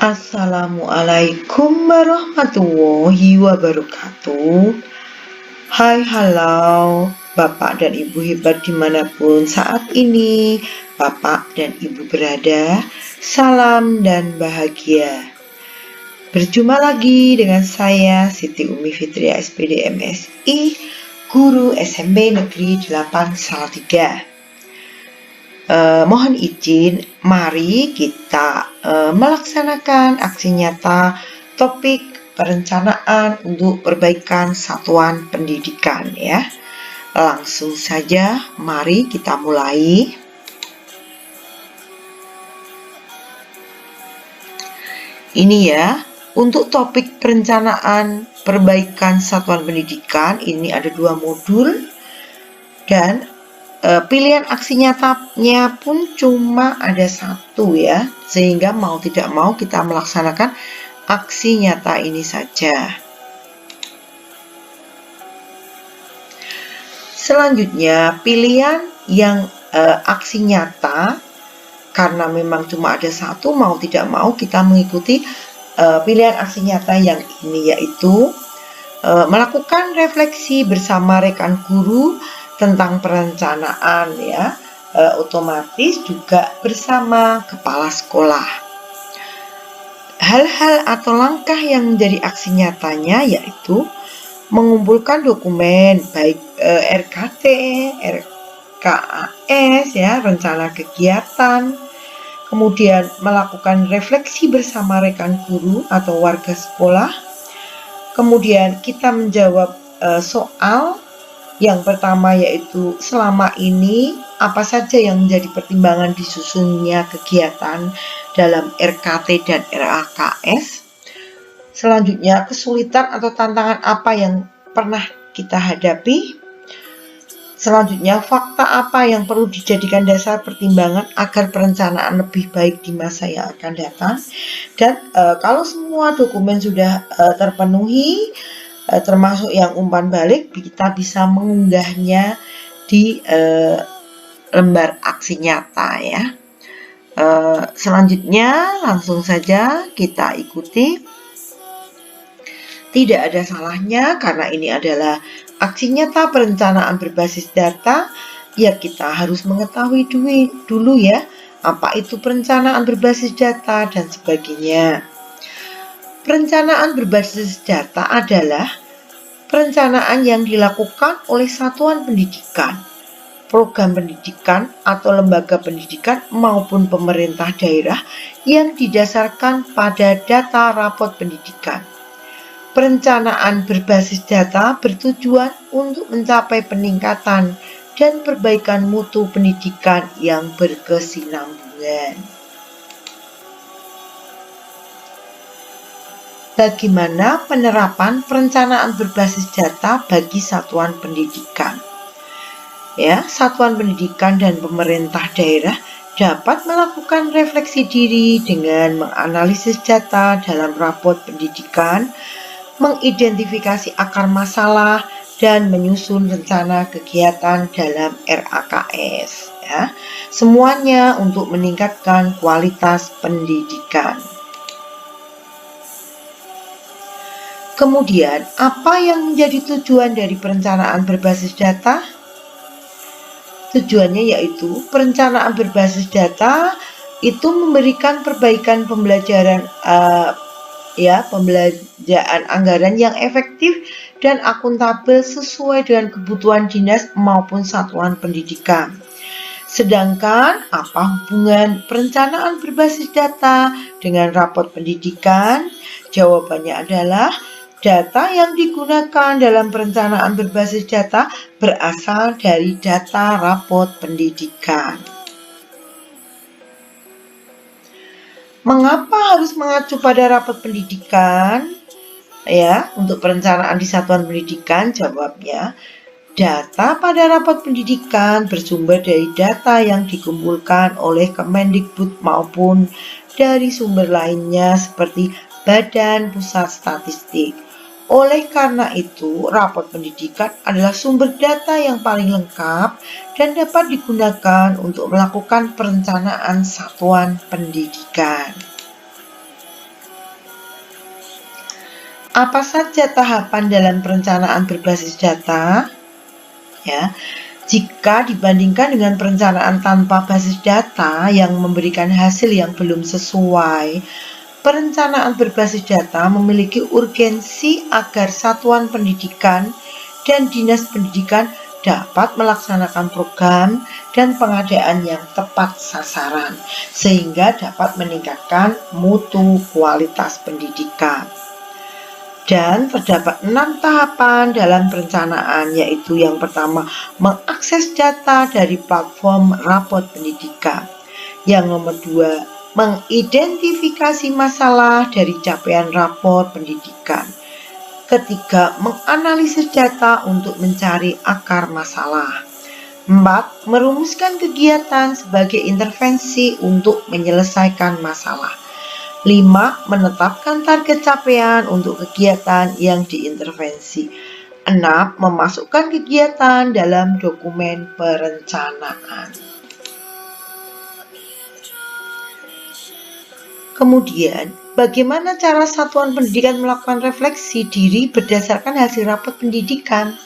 Assalamualaikum warahmatullahi wabarakatuh. Hai, halo Bapak dan Ibu hebat dimanapun saat ini Bapak dan Ibu berada. Salam dan bahagia. Berjumpa lagi dengan saya Siti Umi Fitria SPD MSI, Guru SMP Negeri 8 Salatiga. Mohon izin, mari kita melaksanakan aksi nyata topik perencanaan untuk perbaikan satuan pendidikan ya. Langsung saja, mari kita mulai. Ini ya, untuk topik perencanaan perbaikan satuan pendidikan, ini ada 2 modul dan pilihan aksi nyatanya pun cuma ada 1 ya, sehingga mau tidak mau kita melaksanakan aksi nyata ini saja. Selanjutnya, pilihan yang aksi nyata, karena memang cuma ada 1, mau tidak mau kita mengikuti pilihan aksi nyata yang ini, yaitu melakukan refleksi bersama rekan guru tentang perencanaan ya, otomatis juga bersama kepala sekolah. Hal-hal atau langkah yang menjadi aksi nyatanya yaitu mengumpulkan dokumen baik RKT, RKAS ya, rencana kegiatan, kemudian melakukan refleksi bersama rekan guru atau warga sekolah, kemudian kita menjawab soal. Yang pertama yaitu selama ini apa saja yang menjadi pertimbangan disusunnya kegiatan dalam RKT dan RAKS. Selanjutnya, kesulitan atau tantangan apa yang pernah kita hadapi. Selanjutnya, fakta apa yang perlu dijadikan dasar pertimbangan agar perencanaan lebih baik di masa yang akan datang. Dan kalau semua dokumen sudah terpenuhi, termasuk yang umpan balik, kita bisa mengunggahnya di lembar aksi nyata ya. Selanjutnya langsung saja kita ikuti. Tidak ada salahnya karena ini adalah aksi nyata perencanaan berbasis data. Ya, kita harus mengetahui dulu ya, apa itu perencanaan berbasis data dan sebagainya. Perencanaan berbasis data adalah perencanaan yang dilakukan oleh satuan pendidikan, program pendidikan atau lembaga pendidikan maupun pemerintah daerah yang didasarkan pada data rapot pendidikan. Perencanaan berbasis data bertujuan untuk mencapai peningkatan dan perbaikan mutu pendidikan yang berkesinambungan. Bagaimana penerapan perencanaan berbasis data bagi satuan pendidikan? Ya, satuan pendidikan dan pemerintah daerah dapat melakukan refleksi diri dengan menganalisis data dalam rapot pendidikan, mengidentifikasi akar masalah, dan menyusun rencana kegiatan dalam RAKS. Ya, semuanya untuk meningkatkan kualitas pendidikan. Kemudian, apa yang menjadi tujuan dari perencanaan berbasis data? Tujuannya yaitu perencanaan berbasis data itu memberikan perbaikan pembelajaran pembelanjaan anggaran yang efektif dan akuntabel sesuai dengan kebutuhan dinas maupun satuan pendidikan. Sedangkan apa hubungan perencanaan berbasis data dengan rapot pendidikan? Jawabannya adalah data yang digunakan dalam perencanaan berbasis data berasal dari data rapot pendidikan. Mengapa harus mengacu pada rapot pendidikan? Ya, untuk perencanaan di satuan pendidikan, jawabnya, data pada rapot pendidikan bersumber dari data yang dikumpulkan oleh Kemendikbud maupun dari sumber lainnya seperti Badan Pusat Statistik. Oleh karena itu, rapot pendidikan adalah sumber data yang paling lengkap dan dapat digunakan untuk melakukan perencanaan satuan pendidikan. Apa saja tahapan dalam perencanaan berbasis data? Ya, jika dibandingkan dengan perencanaan tanpa basis data yang memberikan hasil yang belum sesuai, perencanaan berbasis data memiliki urgensi agar satuan pendidikan dan dinas pendidikan dapat melaksanakan program dan pengadaan yang tepat sasaran, sehingga dapat meningkatkan mutu kualitas pendidikan. Dan terdapat 6 tahapan dalam perencanaan, yaitu yang pertama, mengakses data dari platform rapot pendidikan. Yang nomor 2, mengidentifikasi masalah dari capaian rapor pendidikan. Ketiga, menganalisis data untuk mencari akar masalah. 4, merumuskan kegiatan sebagai intervensi untuk menyelesaikan masalah. 5, menetapkan target capaian untuk kegiatan yang diintervensi. 6, memasukkan kegiatan dalam dokumen perencanaan. Kemudian, bagaimana cara satuan pendidikan melakukan refleksi diri berdasarkan hasil rapot pendidikan?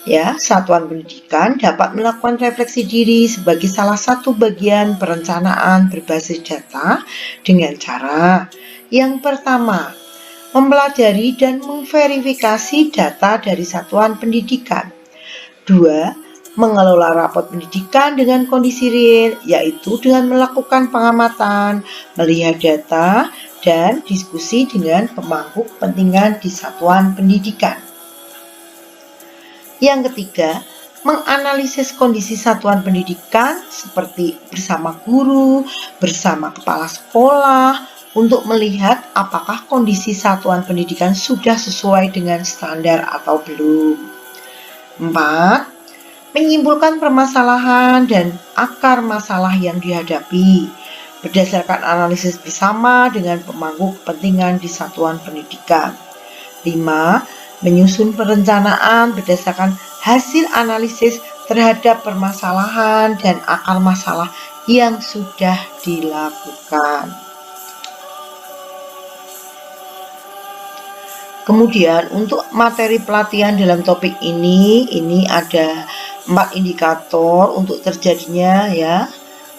Ya, satuan pendidikan dapat melakukan refleksi diri sebagai salah satu bagian perencanaan berbasis data dengan cara yang pertama, mempelajari dan memverifikasi data dari satuan pendidikan. 2, mengelola rapot pendidikan dengan kondisi real, yaitu dengan melakukan pengamatan, melihat data, dan diskusi dengan pemangku kepentingan di satuan pendidikan. Yang ketiga, menganalisis kondisi satuan pendidikan seperti bersama guru, bersama kepala sekolah, untuk melihat apakah kondisi satuan pendidikan sudah sesuai dengan standar atau belum. 4, menyimpulkan permasalahan dan akar masalah yang dihadapi berdasarkan analisis bersama dengan pemangku kepentingan di satuan pendidikan. 5, menyusun perencanaan berdasarkan hasil analisis terhadap permasalahan dan akar masalah yang sudah dilakukan. Kemudian untuk materi pelatihan dalam topik ini ada 4 indikator untuk terjadinya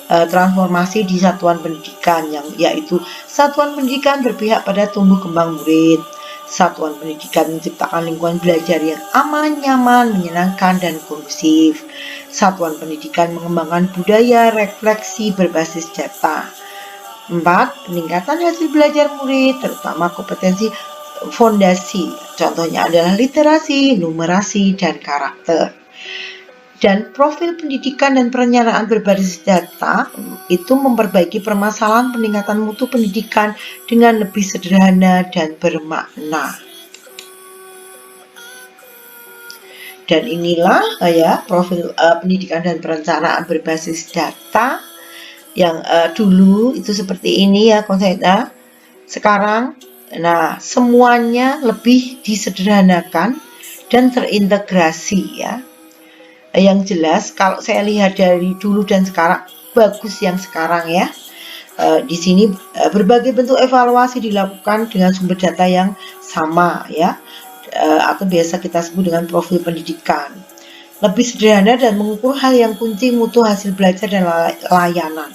transformasi di satuan pendidikan, yaitu satuan pendidikan berpihak pada tumbuh kembang murid. Satuan pendidikan menciptakan lingkungan belajar yang aman, nyaman, menyenangkan, dan kondusif. Satuan pendidikan mengembangkan budaya refleksi berbasis data. 4, peningkatan hasil belajar murid, terutama kompetensi fondasi. Contohnya adalah literasi, numerasi, dan karakter. Dan profil pendidikan dan perencanaan berbasis data itu memperbaiki permasalahan peningkatan mutu pendidikan dengan lebih sederhana dan bermakna. Dan inilah profil pendidikan dan perencanaan berbasis data yang dulu itu seperti ini ya konsepnya. Sekarang semuanya lebih disederhanakan dan terintegrasi ya. Yang jelas kalau saya lihat dari dulu dan sekarang, bagus yang sekarang ya. Di sini berbagai bentuk evaluasi dilakukan dengan sumber data yang sama ya, atau biasa kita sebut dengan profil pendidikan. Lebih sederhana dan mengukur hal yang kunci mutu hasil belajar dan layanan.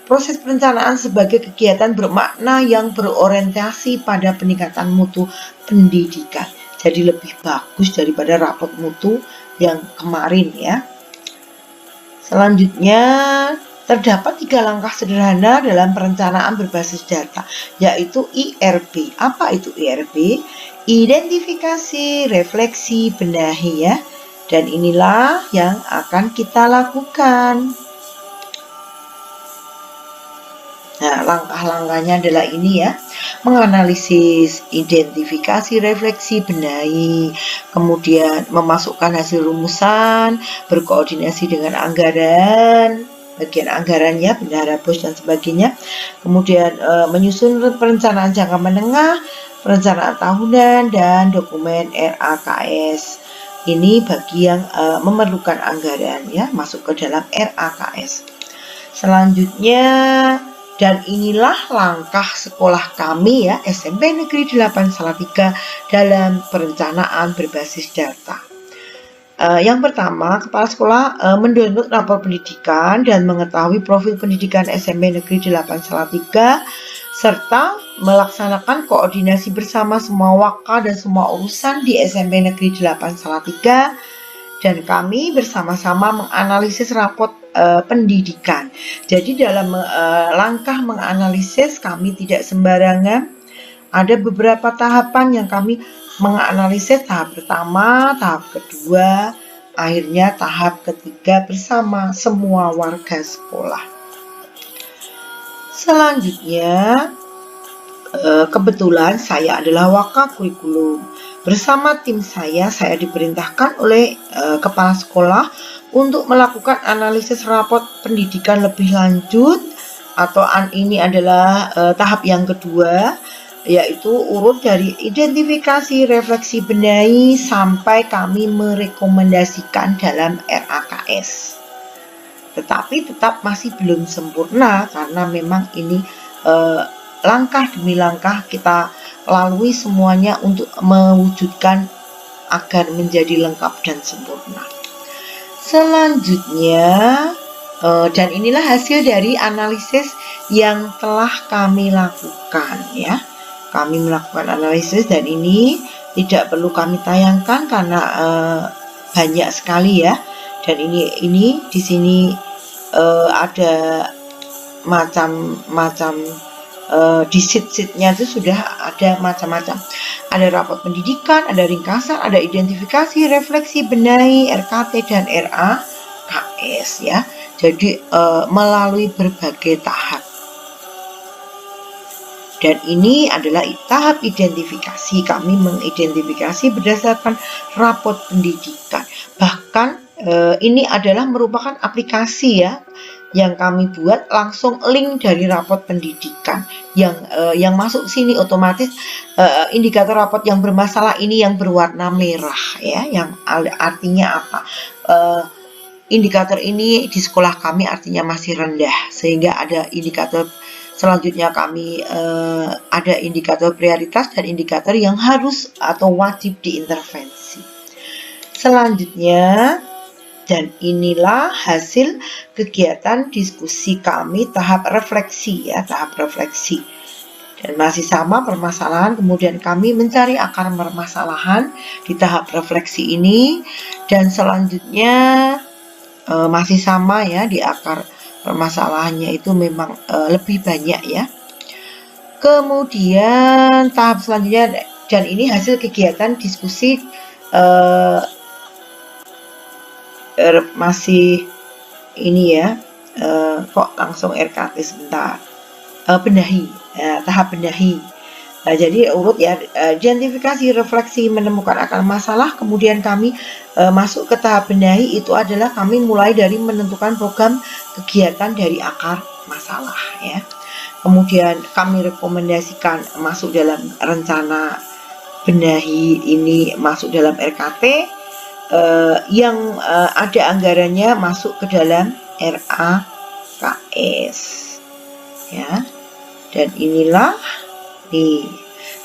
Proses perencanaan sebagai kegiatan bermakna yang berorientasi pada peningkatan mutu pendidikan. Jadi lebih bagus daripada rapot mutu yang kemarin ya. Selanjutnya terdapat 3 langkah sederhana dalam perencanaan berbasis data, yaitu IRB. Apa itu IRB? Identifikasi, refleksi, benahi ya. Dan inilah yang akan kita lakukan. Nah, langkah-langkahnya adalah ini ya. Menganalisis, identifikasi, refleksi, benahi, kemudian memasukkan hasil rumusan, berkoordinasi dengan anggaran, bagian anggarannya, bendahara bos dan sebagainya. Kemudian menyusun perencanaan jangka menengah, perencanaan tahunan, dan dokumen RAKS. Ini bagi yang memerlukan anggaran ya, masuk ke dalam RAKS. Selanjutnya Dan inilah langkah sekolah kami ya, SMP Negeri 8 Salatiga dalam perencanaan berbasis data. Yang pertama, kepala sekolah mendownload rapor pendidikan dan mengetahui profil pendidikan SMP Negeri 8 Salatiga serta melaksanakan koordinasi bersama semua waka dan semua urusan di SMP Negeri 8 Salatiga, dan kami bersama-sama menganalisis rapor pendidikan. Jadi dalam langkah menganalisis kami tidak sembarangan. Ada beberapa tahapan yang kami menganalisis, tahap pertama, tahap kedua, akhirnya tahap ketiga bersama semua warga sekolah. Selanjutnya, kebetulan saya adalah waka kurikulum. Bersama tim saya diperintahkan oleh kepala sekolah untuk melakukan analisis rapor pendidikan lebih lanjut, atau ini adalah tahap yang kedua, yaitu urut dari identifikasi, refleksi, benahi sampai kami merekomendasikan dalam RAKS. Tetapi tetap masih belum sempurna karena memang ini langkah demi langkah kita lalui semuanya untuk mewujudkan agar menjadi lengkap dan sempurna. Selanjutnya, dan inilah hasil dari analisis yang telah kami lakukan ya. Kami melakukan analisis dan ini tidak perlu kami tayangkan karena banyak sekali ya. Dan ini di sini ada macam-macam, di sheet-sheetnya itu sudah ada macam-macam. Ada rapor pendidikan, ada ringkasan, ada identifikasi, refleksi, benahi, RKT dan RAKS ya. Jadi melalui berbagai tahap. Dan ini adalah tahap identifikasi. Kami mengidentifikasi berdasarkan rapor pendidikan. Bahkan ini adalah merupakan aplikasi ya yang kami buat, langsung link dari rapor pendidikan yang masuk sini otomatis indikator rapor yang bermasalah ini yang berwarna merah ya, yang artinya apa? Indikator ini di sekolah kami artinya masih rendah, sehingga ada indikator selanjutnya kami ada indikator prioritas dan indikator yang harus atau wajib diintervensi. Selanjutnya, dan inilah hasil kegiatan diskusi kami tahap refleksi ya, tahap refleksi. Dan masih sama permasalahan, kemudian kami mencari akar permasalahan di tahap refleksi ini, dan selanjutnya masih sama ya, di akar permasalahannya itu memang lebih banyak ya. Kemudian tahap selanjutnya, dan ini hasil kegiatan diskusi masih ini ya, kok langsung RKT sebentar, benahi, tahap benahi. Nah, jadi urut ya, identifikasi, refleksi, menemukan akar masalah, kemudian kami masuk ke tahap benahi. Itu adalah kami mulai dari menentukan program kegiatan dari akar masalah ya. Kemudian kami rekomendasikan masuk dalam rencana benahi ini, masuk dalam RKT yang ada anggarannya masuk ke dalam RAKS ya. Dan inilah nih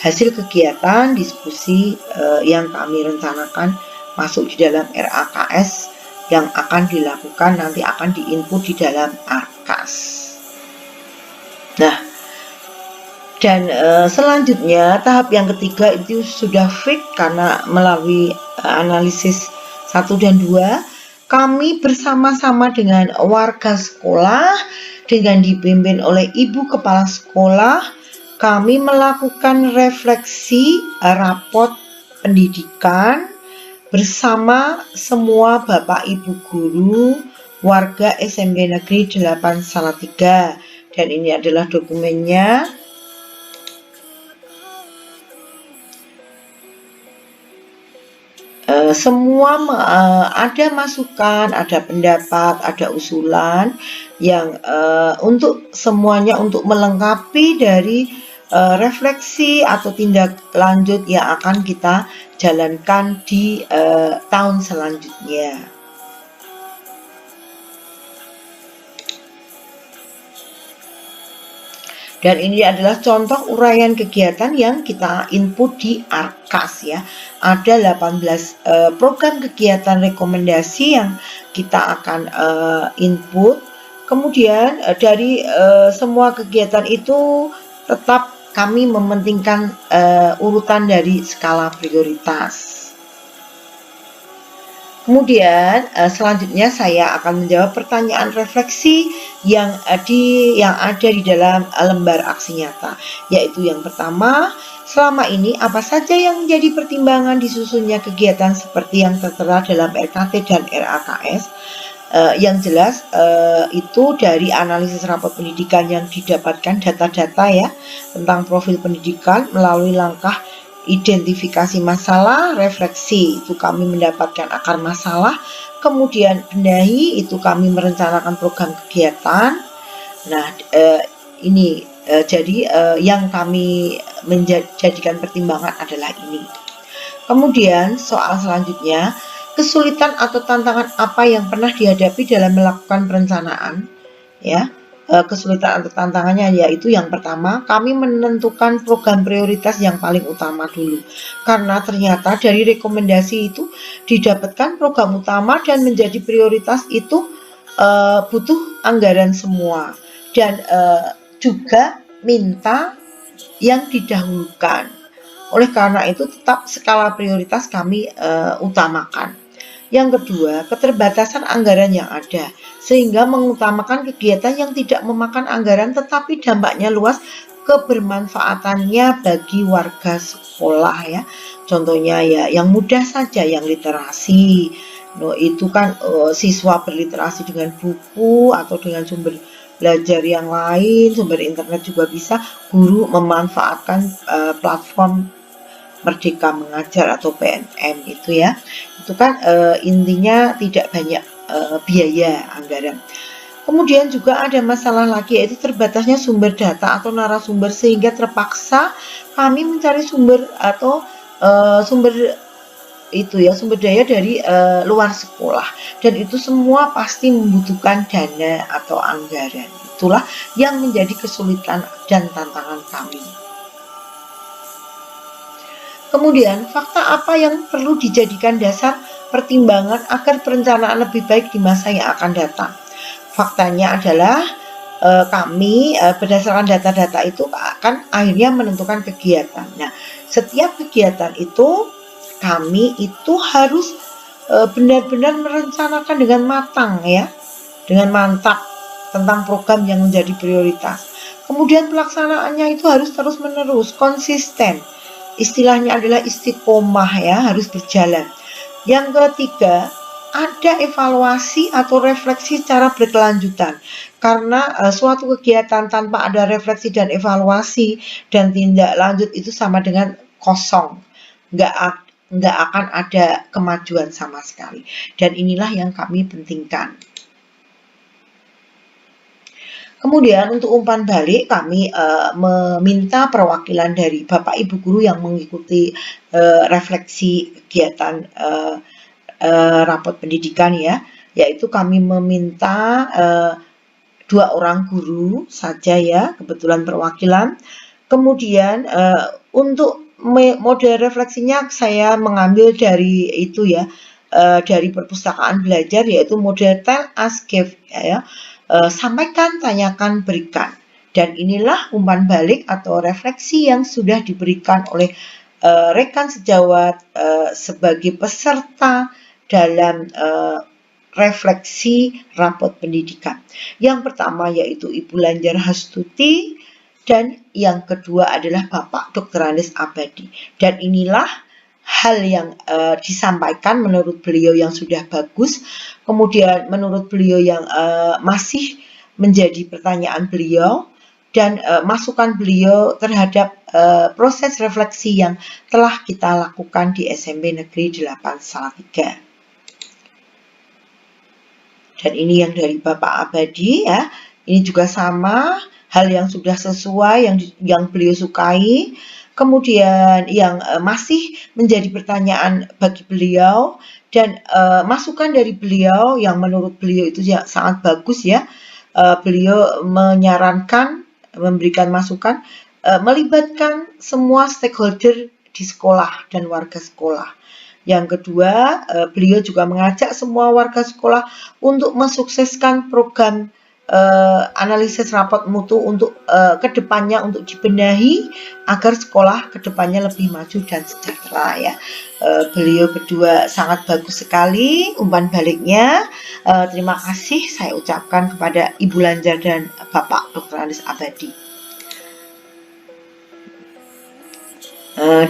hasil kegiatan diskusi yang kami rencanakan masuk di dalam RAKS yang akan dilakukan, nanti akan diinput di dalam ARKAS. Nah, dan selanjutnya tahap yang ketiga itu sudah fit karena melalui analisis 1 dan 2 kami bersama-sama dengan warga sekolah dengan dipimpin oleh ibu kepala sekolah, kami melakukan refleksi raport pendidikan bersama semua Bapak Ibu guru warga SMP Negeri 8 Salatiga, dan ini adalah dokumennya. Semua ada masukan, ada pendapat, ada usulan yang untuk semuanya untuk melengkapi dari refleksi atau tindak lanjut yang akan kita jalankan di tahun selanjutnya. Dan ini adalah contoh uraian kegiatan yang kita input di Arkas ya. Ada 18 program kegiatan rekomendasi yang kita akan input. Kemudian dari semua kegiatan itu tetap kami mementingkan urutan dari skala prioritas. Kemudian selanjutnya saya akan menjawab pertanyaan refleksi yang ada di dalam lembar aksi nyata, yaitu yang pertama, selama ini apa saja yang menjadi pertimbangan disusunnya kegiatan seperti yang tertera dalam RKT dan RAKS. Yang jelas itu dari analisis rapot pendidikan yang didapatkan data-data ya tentang profil pendidikan melalui langkah identifikasi masalah, refleksi itu kami mendapatkan akar masalah, kemudian benahi itu kami merencanakan program kegiatan. Nah, jadi yang kami menjadikan pertimbangan adalah ini. Kemudian soal selanjutnya, kesulitan atau tantangan apa yang pernah dihadapi dalam melakukan perencanaan? Ya, kesulitan atau tantangannya yaitu yang pertama, kami menentukan program prioritas yang paling utama dulu. Karena ternyata dari rekomendasi itu didapatkan program utama dan menjadi prioritas itu butuh anggaran semua. Dan juga minta yang didahulukan. Oleh karena itu tetap skala prioritas kami utamakan. Yang kedua, keterbatasan anggaran yang ada, sehingga mengutamakan kegiatan yang tidak memakan anggaran tetapi dampaknya luas kebermanfaatannya bagi warga sekolah ya. Contohnya ya yang mudah saja, yang literasi. Itu kan siswa berliterasi dengan buku atau dengan sumber belajar yang lain, sumber internet juga bisa. Guru memanfaatkan platform Merdeka Mengajar atau PNM itu ya. Itu kan intinya tidak banyak biaya anggaran. Kemudian juga ada masalah lagi yaitu terbatasnya sumber data atau narasumber sehingga terpaksa kami mencari sumber atau sumber daya dari luar sekolah, dan itu semua pasti membutuhkan dana atau anggaran. Itulah yang menjadi kesulitan dan tantangan kami. Kemudian, fakta apa yang perlu dijadikan dasar pertimbangan agar perencanaan lebih baik di masa yang akan datang? Faktanya adalah kami berdasarkan data-data itu akan akhirnya menentukan kegiatan. Nah, setiap kegiatan itu kami itu harus benar-benar merencanakan dengan matang ya, dengan mantap tentang program yang menjadi prioritas. Kemudian pelaksanaannya itu harus terus-menerus, konsisten. Istilahnya adalah istiqomah ya, harus berjalan. Yang ketiga, ada evaluasi atau refleksi secara berkelanjutan. Karena suatu kegiatan tanpa ada refleksi dan evaluasi dan tindak lanjut itu sama dengan kosong. Nggak akan ada kemajuan sama sekali. Dan inilah yang kami pentingkan. Kemudian untuk umpan balik kami meminta perwakilan dari Bapak Ibu Guru yang mengikuti refleksi kegiatan rapot pendidikan ya, yaitu kami meminta 2 orang guru saja ya, kebetulan perwakilan. Kemudian untuk model refleksinya saya mengambil dari itu ya, dari perpustakaan belajar yaitu model Tell, Ask, Give ya. Sampaikan, tanyakan, berikan. Dan inilah umpan balik atau refleksi yang sudah diberikan oleh rekan sejawat sebagai peserta dalam refleksi rapot pendidikan. Yang pertama yaitu Ibu Lanjar Hastuti dan yang kedua adalah Bapak Dr. Anis Abadi. Dan inilah hal yang disampaikan menurut beliau yang sudah bagus, kemudian menurut beliau yang masih menjadi pertanyaan beliau, dan masukan beliau terhadap proses refleksi yang telah kita lakukan di SMP Negeri 8 Salatiga. Dan ini yang dari Bapak Abadi ya, ini juga sama, hal yang sudah sesuai, yang beliau sukai. Kemudian yang masih menjadi pertanyaan bagi beliau dan masukan dari beliau yang menurut beliau itu ya sangat bagus ya. Beliau menyarankan memberikan masukan, melibatkan semua stakeholder di sekolah dan warga sekolah. Yang kedua, beliau juga mengajak semua warga sekolah untuk mensukseskan program analisis rapot mutu untuk kedepannya untuk dibenahi agar sekolah kedepannya lebih maju dan sejahtera ya. Beliau berdua sangat bagus sekali umpan baliknya. Terima kasih saya ucapkan kepada Ibu Lanjar dan Bapak Dr. Andes Abadi.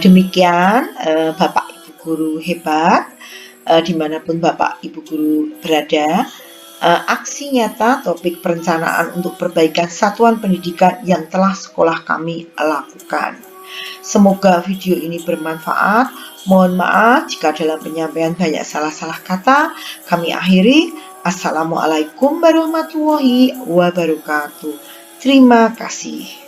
Demikian Bapak Ibu Guru hebat, dimanapun Bapak Ibu Guru berada. Aksi nyata topik perencanaan untuk perbaikan satuan pendidikan yang telah sekolah kami lakukan. Semoga video ini bermanfaat. Mohon maaf jika dalam penyampaian banyak salah-salah kata. Kami akhiri. Assalamualaikum warahmatullahi wabarakatuh. Terima kasih.